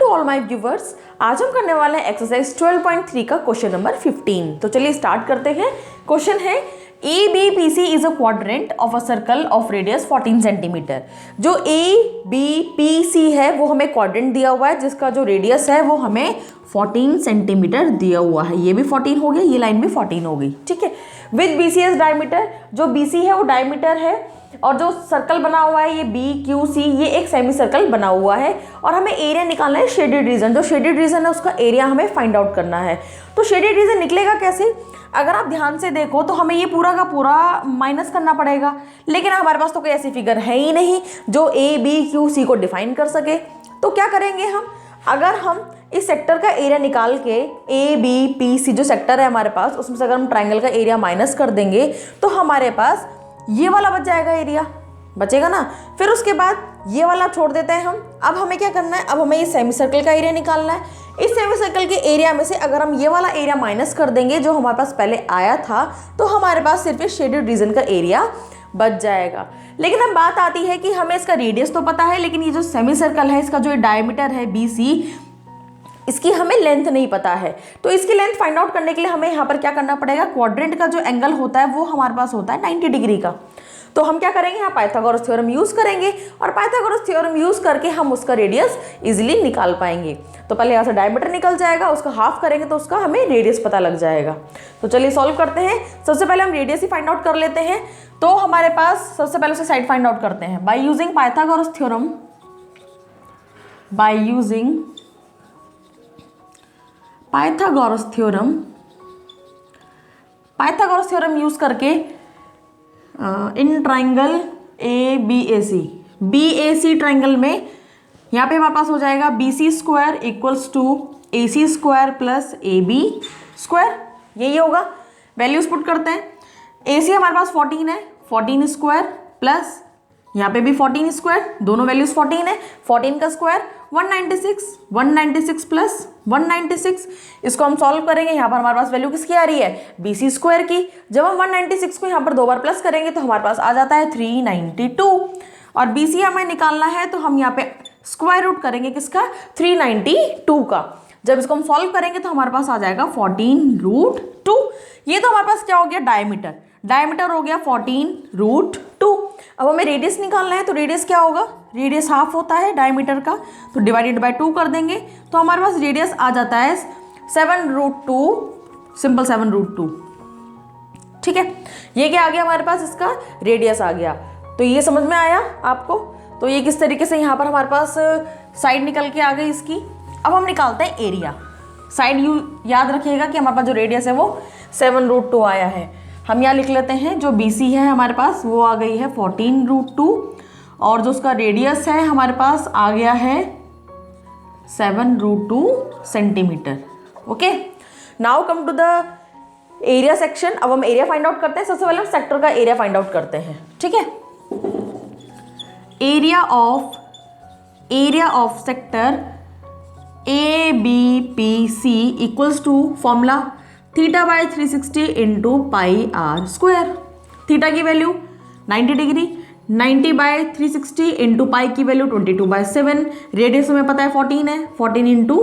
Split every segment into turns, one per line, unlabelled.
To all my viewers. आज हम करने वाले हैं एक्सरसाइज 12.3 का क्वेश्चन नंबर 15। तो चलिए स्टार्ट करते हैं। क्वेश्चन है ABPC is a quadrant of a circle of radius 14 centimetre. जो ABPC है वो हमें क्वाड्रेंट दिया हुआ है जिसका जो रेडियस है वो हमें 14 सेंटीमीटर दिया हुआ है। ये भी 14 हो गया, ये लाइन भी 14 हो गई, ठीक है। विद BCS डायमीटर, जो BC है वो डायमीटर है और जो सर्कल बना हुआ है ये BQC, ये एक सेमी सर्कल बना हुआ है और हमें एरिया निकालना है शेडेड रीजन। जो शेडेड रीजन है उसका एरिया हमें फाइंड आउट करना है। तो शेडेड रीजन निकलेगा कैसे? अगर आप ध्यान से देखो तो हमें ये पूरा का पूरा माइनस करना पड़ेगा, लेकिन हमारे पास तो कोई ऐसी फिगर है ही नहीं जो ABQC को डिफाइन कर सके। तो क्या करेंगे हम? अगर हम इस सेक्टर का एरिया निकाल के ABPC जो सेक्टर है हमारे पास उसमें से अगर हम ट्राइंगल का एरिया माइनस कर देंगे तो हमारे पास ये वाला बच जाएगा, एरिया बचेगा ना। फिर उसके बाद ये वाला छोड़ देते हैं हम। अब हमें क्या करना है? अब हमें ये सेमी सर्कल का एरिया निकालना है। इस सेमी सर्कल के एरिया में से अगर हम ये वाला एरिया माइनस कर देंगे जो हमारे पास पहले आया था तो हमारे पास सिर्फ इस शेडेड रीजन का एरिया बच जाएगा। लेकिन अब बात आती है कि हमें इसका रेडियस तो पता है, लेकिन ये जो सेमी सर्कल है इसका जो डायमीटर है BC, इसकी हमें लेंथ नहीं पता है। तो इसकी लेंथ फाइंड आउट करने के लिए हमें यहाँ पर क्या करना पड़ेगा? क्वाड्रेंट का जो एंगल होता है वो हमारे पास होता है 90 डिग्री का। तो हम क्या करेंगे? यहाँ पाइथागोरस थ्योरम यूज़ करेंगे और पाइथागोरस थ्योरम यूज़ करके हम उसका रेडियस इजीली निकाल पाएंगे। तो पहले यहाँ से डायमीटर निकल जाएगा, उसका हाफ करेंगे तो उसका हमें रेडियस पता लग जाएगा। तो चलिए सॉल्व करते हैं। सबसे पहले हम रेडियस ही फाइंड आउट कर लेते हैं। तो हमारे पास सबसे पहले उसे साइड फाइंड आउट करते हैं by using Pythagoras theorem. By using Pythagoras theorem use करके इन ट्राइंगल BAC ट्राइंगल में यहाँ पे हमारे पास हो जाएगा BC square equals to AC square plus AB square, यही होगा। वैल्यूज पुट करते हैं। AC हमारे पास 14 है, 14 स्क्वायर प्लस यहाँ पे भी 14 स्क्वायर, दोनों वैल्यूज 14 है। 14 का स्क्वायर 196, 196 प्लस 196। इसको हम सॉल्व करेंगे। यहाँ पर हमारे पास वैल्यू किसकी आ रही है? BC स्क्वायर की। जब हम 196 को यहाँ पर दो बार प्लस करेंगे तो हमारे पास आ जाता है 392 और BC हमें निकालना है तो हम यहाँ पे स्क्वायर रूट करेंगे किसका? 392 का। जब इसको हम सॉल्व करेंगे तो हमारे पास आ जाएगा 14√2। ये तो हमारे पास क्या हो गया? डायमीटर हो गया 14√2। अब हमें रेडियस निकालना है तो रेडियस क्या होगा? रेडियस हाफ होता है डायमीटर का, तो डिवाइडेड बाय 2 कर देंगे तो हमारे पास रेडियस आ जाता है 7√2, सिंपल 7√2, ठीक है। ये क्या आ गया हमारे पास? इसका रेडियस आ गया। तो ये समझ में आया आपको? तो ये किस तरीके से यहाँ पर हमारे पास साइड निकल के आ गई इसकी। अब हम निकालते हैं एरिया। साइड याद रखिएगा कि हमारे पास जो रेडियस है वो 7√2 आया है। हम यहाँ लिख लेते हैं जो BC है हमारे पास वो आ गई है 14√2 और जो उसका रेडियस है हमारे पास आ गया है 7√2 centimetre. Okay, now come to the area section. अब हम एरिया फाइंड आउट करते हैं। सबसे पहले हम सेक्टर का एरिया फाइंड आउट करते हैं, ठीक है। Area of sector ABPC equals to formula θ/360 into pi R square. Theta की वैल्यू 90 डिग्री, 90/360 इंटू पाई की वैल्यू 22/7। रेडियस हमें पता है 14 है, 14 इंटू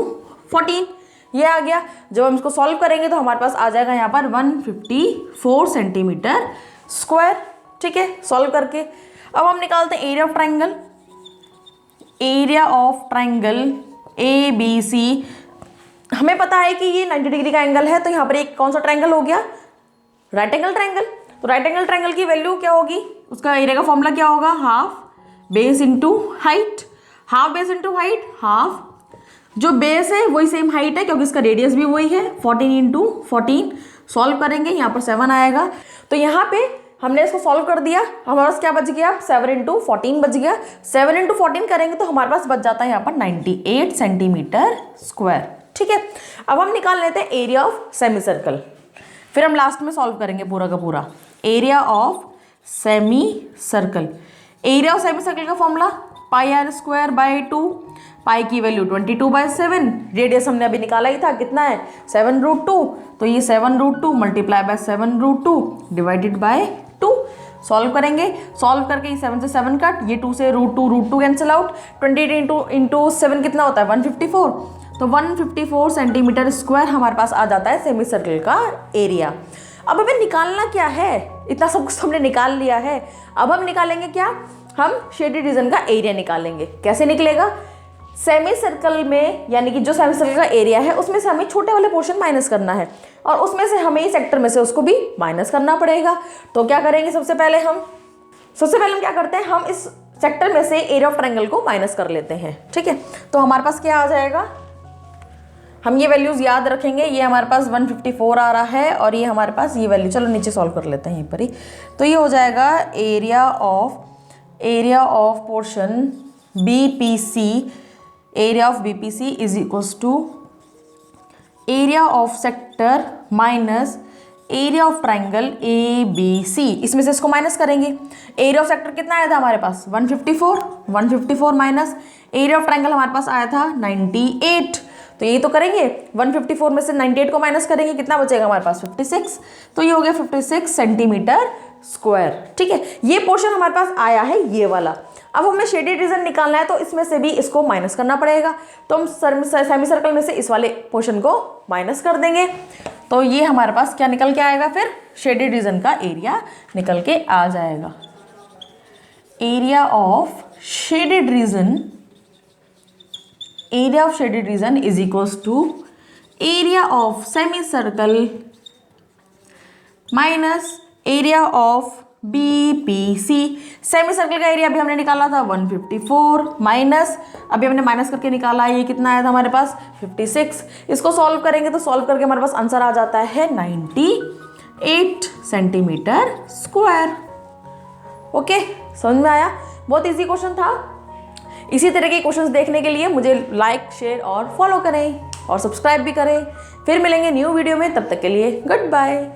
14 ये आ गया। जब हम इसको सॉल्व करेंगे तो हमारे पास आ जाएगा यहाँ पर 154 सेंटीमीटर स्क्वायर, ठीक है। सॉल्व करके अब हम निकालते हैं एरिया ऑफ ट्राइंगल ABC। हमें पता है कि ये 90 डिग्री का एंगल है, तो यहाँ पर एक कौन सा ट्रायंगल हो गया? Right angle triangle. तो राइट एंगल ट्रायंगल की वैल्यू क्या होगी? उसका एरिया का फॉर्मूला क्या होगा? Half base into height. Half base into height, half जो बेस है वही सेम हाइट है क्योंकि इसका रेडियस भी वही है 14 इंटू 14। सॉल्व करेंगे, यहाँ पर 7 आएगा। तो यहाँ पे हमने इसको सॉल्व कर दिया, हमारे पास क्या बच गया? 7 इंटू 14 बच गया। 7 इंटू 14 करेंगे तो हमारे पास बच जाता है यहाँ पर 98 सेंटीमीटर स्क्वायर, ठीक है। अब हम निकाल लेते हैं एरिया ऑफ सेमी सर्कल, फिर हम लास्ट में सॉल्व करेंगे पूरा का पूरा। एरिया ऑफ सेमी सर्कल का फॉर्मूला πr²/2, पाई की वैल्यू 22/7। रेडियस हमने अभी निकाला ही था, कितना है? 7√2। तो ये 7√2 multiply by 7√2 divided by 2। Solve करेंगे, सॉल्व करके ये 7 से 7 कट, ये 2 से root two cancel out, 28 into 7 कितना होता है 154, तो 154 सेंटीमीटर स्क्वायर हमारे पास आ जाता है सेमी सर्कल का एरिया। अब हमें निकालना क्या है, इतना सब कुछ हमने निकाल लिया है, अब हम निकालेंगे क्या, हम शेडेड रीजन का एरिया निकालेंगे। कैसे निकलेगा, सेमी सर्कल में यानी कि जो सेमी सर्कल का एरिया है उसमें से हमें छोटे वाले पोर्शन माइनस करना है और उसमें से हमें इस सेक्टर में से उसको भी माइनस करना पड़ेगा। तो क्या करेंगे, सबसे पहले हम क्या करते हैं, हम इस सेक्टर में से एरिया ऑफ ट्रायंगल को माइनस कर लेते हैं। ठीक है, तो हमारे पास क्या आ जाएगा, हम ये वैल्यूज़ याद रखेंगे, ये हमारे पास 154 आ रहा है और ये हमारे पास ये वैल्यू, चलो नीचे सॉल्व कर लेते हैं यहीं पर ही। तो ये हो जाएगा area of portion BPC is equals to area of sector minus area of triangle ABC। इसमें से इसको माइनस करेंगे, एरिया ऑफ सेक्टर कितना आया था हमारे पास 154 माइनस एरिया ऑफ ट्राइंगल हमारे पास आया था 98। तो यही तो करेंगे, 154 में से 98 को माइनस करेंगे, कितना बचेगा हमारे पास 56। तो ये हो गया 56 सेंटीमीटर स्क्वायर। ठीक है, ये पोर्शन हमारे पास आया है ये वाला। अब हमें शेडेड रीजन निकालना है तो इसमें से भी इसको माइनस करना पड़ेगा, तो हम सेमी सर्कल में से इस वाले पोर्शन को माइनस कर देंगे। तो ये हमारे पास क्या निकल के आएगा, फिर शेडेड रीजन का एरिया निकल के आ जाएगा। Area of shaded region is equals to area of semicircle minus area of BPC। Semicircle का एरिया अभी हमने निकाला था 154 माइनस, अभी हमने माइनस करके निकाला, ये कितना आया था हमारे पास 56। इसको सॉल्व करेंगे तो सॉल्व करके हमारे पास आंसर आ जाता है 98 सेंटीमीटर स्क्वायर। ओके, समझ में आया, बहुत इजी क्वेश्चन था। इसी तरह के क्वेश्चंस देखने के लिए मुझे लाइक, शेयर और फॉलो करें और सब्सक्राइब भी करें। फिर मिलेंगे न्यू वीडियो में, तब तक के लिए गुड बाय।